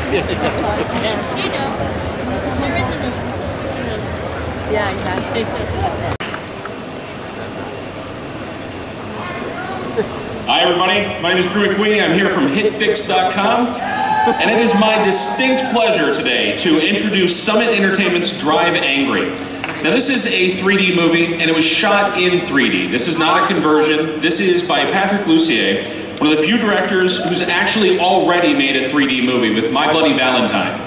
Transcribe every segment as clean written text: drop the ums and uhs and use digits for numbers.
You know. They're in the room. Yeah, exactly. Hi everybody, my name is Drew McQueen. I'm here from HitFix.com, and it is my distinct pleasure today to introduce Summit Entertainment's Drive Angry. Now this is a 3D movie, and it was shot in 3D. This is not a conversion. This is by Patrick Lussier, one of the few directors who's actually already made a 3D movie with My Bloody Valentine.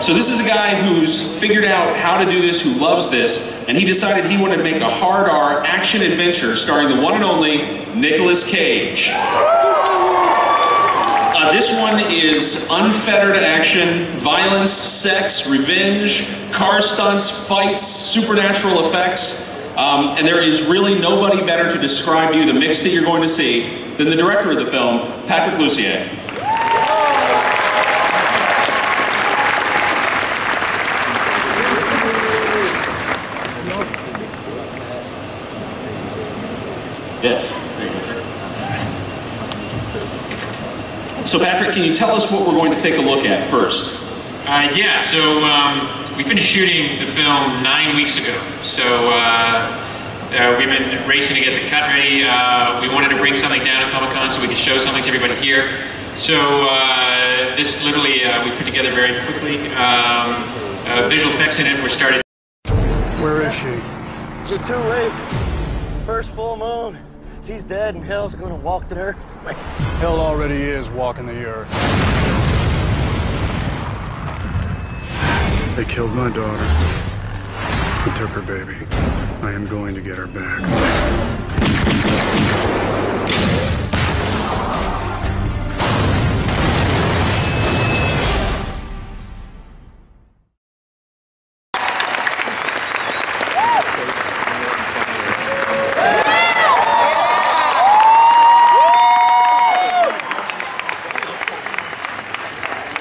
So this is a guy who's figured out how to do this, who loves this, and he decided he wanted to make a hard R action adventure starring the one and only Nicolas Cage. This one is unfettered action, violence, sex, revenge, car stunts, fights, supernatural effects, and there is really nobody better to describe to you the mix that you're going to see than the director of the film, Patrick Lussier. Yes. There you go, sir. So Patrick, can you tell us what we're going to take a look at first? Yeah, so we finished shooting the film 9 weeks ago. So we've been racing to get the cut ready. We wanted to bring something down at Comic-Con so we could show something to everybody here. So this literally we put together very quickly. Visual effects in it were started. Where is she? You're too late. First full moon. She's dead and hell's gonna walk the earth. Hell already is walking the earth. They killed my daughter. They took her baby. I am going to get her back.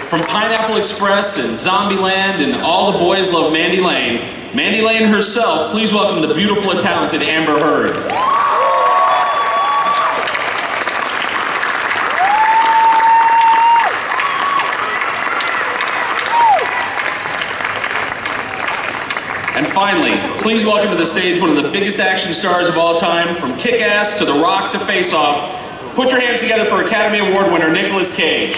From Pineapple Express and Zombieland and All the Boys Love Mandy Lane herself, please welcome the beautiful and talented Amber Heard. And finally, please welcome to the stage one of the biggest action stars of all time, from Kick-Ass to The Rock to Face Off. Put your hands together for Academy Award winner Nicolas Cage.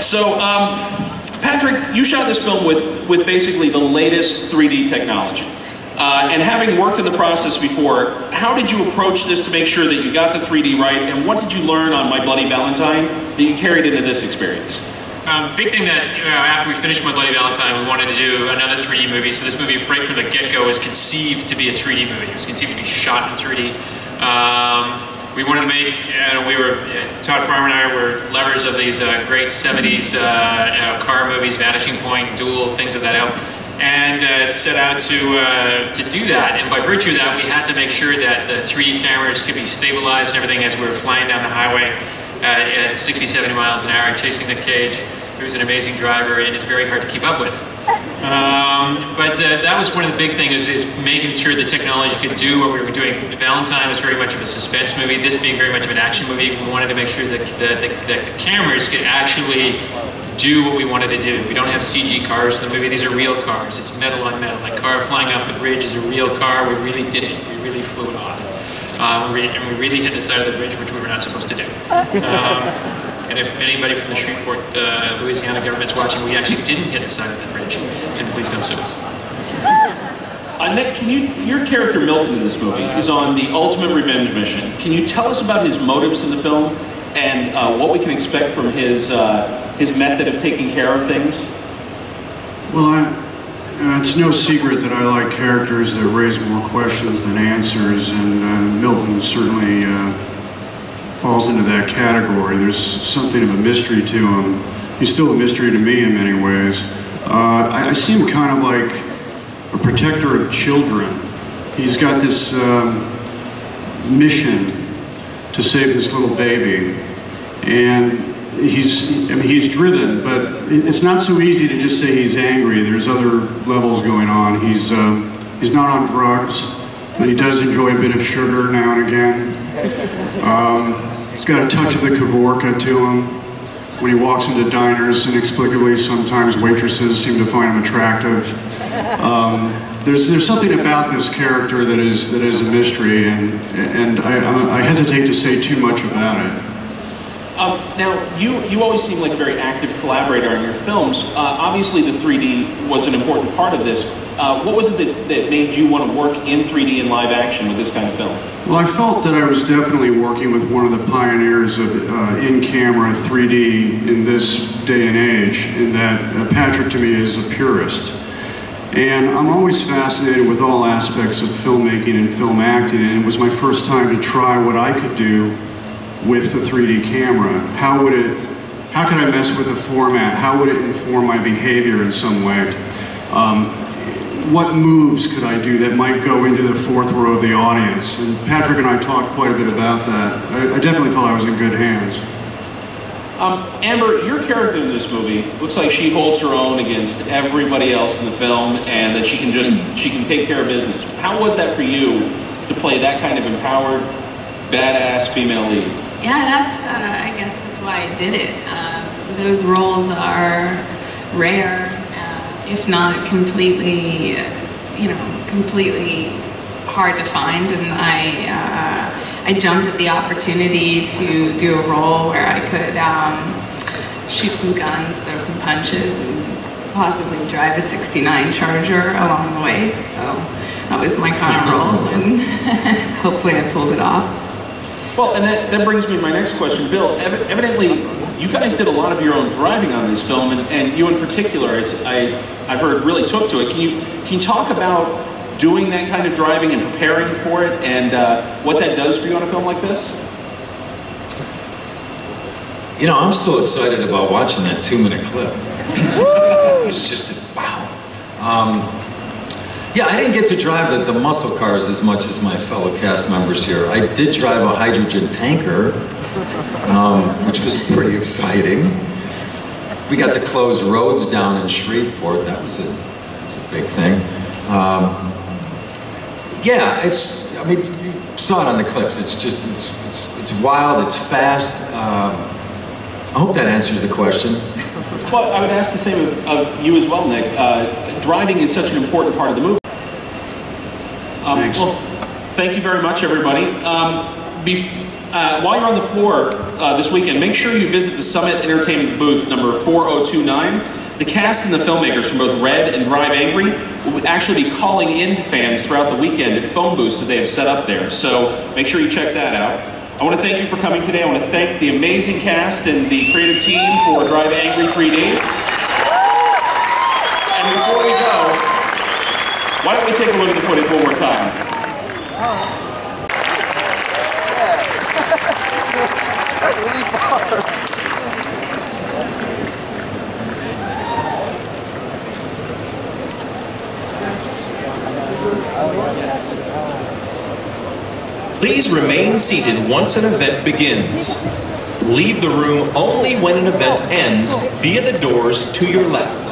So, Patrick, you shot this film with basically the latest 3D technology. And having worked in the process before, how did you approach this to make sure that you got the 3D right, and what did you learn on My Bloody Valentine that you carried into this experience? Big thing that, after we finished My Bloody Valentine, we wanted to do another 3D movie. So this movie, right from the get-go, was conceived to be a 3D movie. It was conceived to be shot in 3D. We wanted to make, Todd Farmer and I were lovers of these great 70s car movies, Vanishing Point, Duel, things of that ilk, and set out to do that. And by virtue of that, we had to make sure that the 3D cameras could be stabilized and everything as we were flying down the highway at 60, 70 miles an hour, chasing the Cage, who's an amazing driver and is very hard to keep up with. But that was one of the big things, is making sure the technology could do what we were doing. Valentine was very much of a suspense movie, this being very much of an action movie. We wanted to make sure that the cameras could actually do what we wanted to do. We don't have CG cars in the movie, these are real cars. It's metal on metal. Like car flying off the bridge is a real car. We really did it. We really flew it off. And we really hit the side of the bridge, which we were not supposed to do. And if anybody from the Shreveport, Louisiana government's watching, we actually didn't hit the side of the bridge. And please don't sue us. Nick, your character Milton in this movie is on the ultimate revenge mission. Can you tell us about his motives in the film and what we can expect from his method of taking care of things? Well, it's no secret that I like characters that raise more questions than answers, and Milton certainly falls into that category. There's something of a mystery to him. He's still a mystery to me in many ways. I see him kind of like a protector of children. He's got this mission to save this little baby, and he's driven, but it's not so easy to just say he's angry. There's other levels going on. He's not on drugs, but he does enjoy a bit of sugar now and again. He's got a touch of the Kavorka to him. When he walks into diners, inexplicably, sometimes waitresses seem to find him attractive. There's something about this character that is a mystery, and I hesitate to say too much about it. Now, you always seem like a very active collaborator in your films. Obviously, the 3D was an important part of this. What was it that made you want to work in 3D and live action with this kind of film? Well, I felt that I was definitely working with one of the pioneers of in-camera 3D in this day and age, in that Patrick to me is a purist. And I'm always fascinated with all aspects of filmmaking and film acting, and it was my first time to try what I could do with the 3D camera. How could I mess with the format? How would it inform my behavior in some way? What moves could I do that might go into the fourth row of the audience? And Patrick and I talked quite a bit about that. I definitely felt I was in good hands. Amber, your character in this movie looks like she holds her own against everybody else in the film, and that she can take care of business. How was that for you to play that kind of empowered, badass female lead? Yeah, I guess that's why I did it. Those roles are rare, if not completely, completely hard to find, and I jumped at the opportunity to do a role where I could shoot some guns, throw some punches, and possibly drive a '69 Charger along the way. So that was my kind of role, and hopefully I pulled it off. Well, and that brings me to my next question. Bill, evidently you guys did a lot of your own driving on this film, and you in particular, I've heard, really took to it. Can you talk about doing that kind of driving and preparing for it, and what that does for you on a film like this? You know, I'm still excited about watching that 2-minute clip. It's just, wow. Yeah, I didn't get to drive the muscle cars as much as my fellow cast members here. I did drive a hydrogen tanker, which was pretty exciting. We got to close roads down in Shreveport. That was a big thing. Yeah, I mean, you saw it on the clips. It's wild, it's fast. I hope that answers the question. Well, I would ask the same of you as well, Nick. Driving is such an important part of the movie. Well, thank you very much, everybody. While you're on the floor this weekend, make sure you visit the Summit Entertainment booth number 4029. The cast and the filmmakers from both Red and Drive Angry will actually be calling in to fans throughout the weekend at phone booths that they have set up there. So make sure you check that out. I want to thank you for coming today. I want to thank the amazing cast and the creative team for Drive Angry 3D. And before we go, why don't we take a look at the footage one more time? That's really far. Please remain seated once an event begins. Leave the room only when an event ends via the doors to your left.